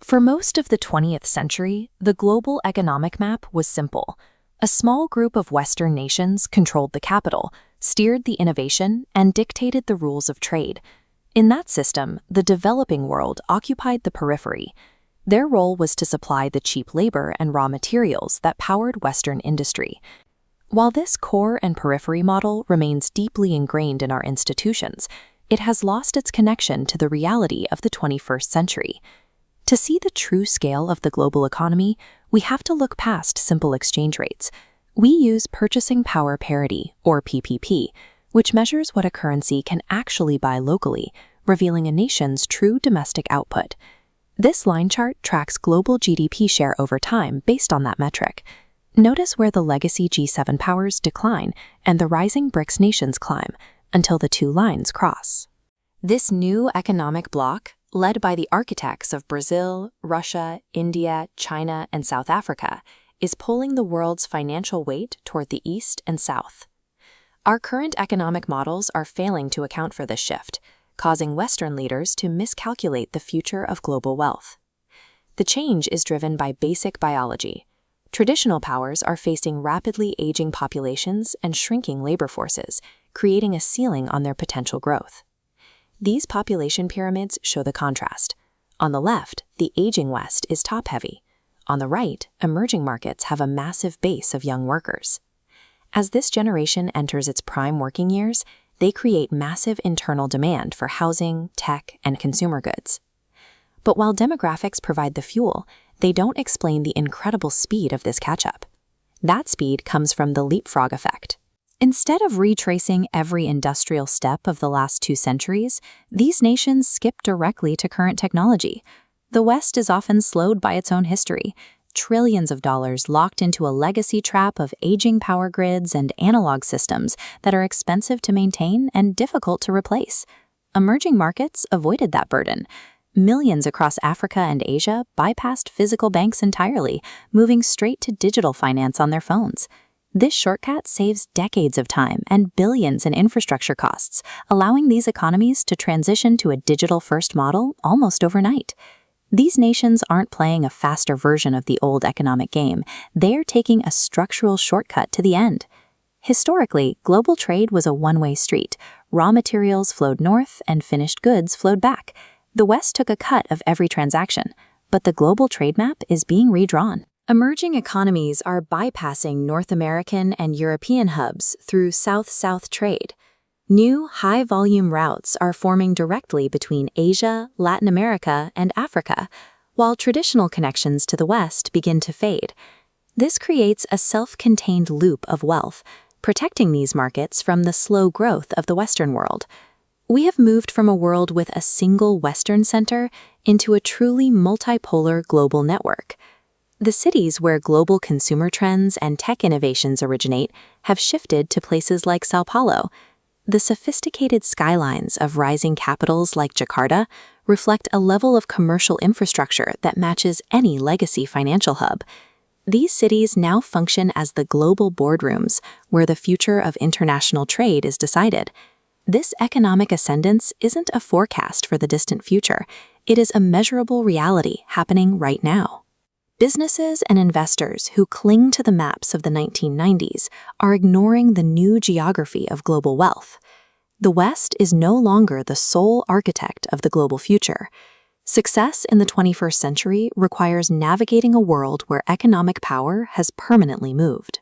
For most of the 20th century, the global economic map was simple. A small group of Western nations controlled the capital, steered the innovation, and dictated the rules of trade. In that system, the developing world occupied the periphery. Their role was to supply the cheap labor and raw materials that powered Western industry. While this core and periphery model remains deeply ingrained in our institutions, it has lost its connection to the reality of the 21st century. To see the true scale of the global economy, we have to look past simple exchange rates. We use purchasing power parity, or PPP, which measures what a currency can actually buy locally, revealing a nation's true domestic output. This line chart tracks global GDP share over time based on that metric. Notice where the legacy G7 powers decline and the rising BRICS nations climb, until the two lines cross. This new economic bloc, led by the architects of Brazil, Russia, India, China, and South Africa, is pulling the world's financial weight toward the East and South. Our current economic models are failing to account for this shift, causing Western leaders to miscalculate the future of global wealth. The change is driven by basic biology. Traditional powers are facing rapidly aging populations and shrinking labor forces, creating a ceiling on their potential growth. These population pyramids show the contrast. On the left, the aging West is top-heavy. On the right, emerging markets have a massive base of young workers. As this generation enters its prime working years, they create massive internal demand for housing, tech, and consumer goods. But while demographics provide the fuel, they don't explain the incredible speed of this catch-up. That speed comes from the leapfrog effect. Instead of retracing every industrial step of the last 2 centuries, these nations skip directly to current technology. The West is often slowed by its own history, trillions of dollars locked into a legacy trap of aging power grids and analog systems that are expensive to maintain and difficult to replace. Emerging markets avoided that burden. Millions across Africa and Asia bypassed physical banks entirely, moving straight to digital finance on their phones. This shortcut saves decades of time and billions in infrastructure costs, allowing these economies to transition to a digital-first model almost overnight. These nations aren't playing a faster version of the old economic game. They're taking a structural shortcut to the end. Historically, global trade was a one-way street. Raw materials flowed north and finished goods flowed back. The West took a cut of every transaction, but the global trade map is being redrawn. Emerging economies are bypassing North American and European hubs through South-South trade. New, high-volume routes are forming directly between Asia, Latin America, and Africa, while traditional connections to the West begin to fade. This creates a self-contained loop of wealth, protecting these markets from the slow growth of the Western world. We have moved from a world with a single Western center into a truly multipolar global network. The cities where global consumer trends and tech innovations originate have shifted to places like Sao Paulo. The sophisticated skylines of rising capitals like Jakarta reflect a level of commercial infrastructure that matches any legacy financial hub. These cities now function as the global boardrooms where the future of international trade is decided. This economic ascendance isn't a forecast for the distant future. It is a measurable reality happening right now. Businesses and investors who cling to the maps of the 1990s are ignoring the new geography of global wealth. The West is no longer the sole architect of the global future. Success in the 21st century requires navigating a world where economic power has permanently moved.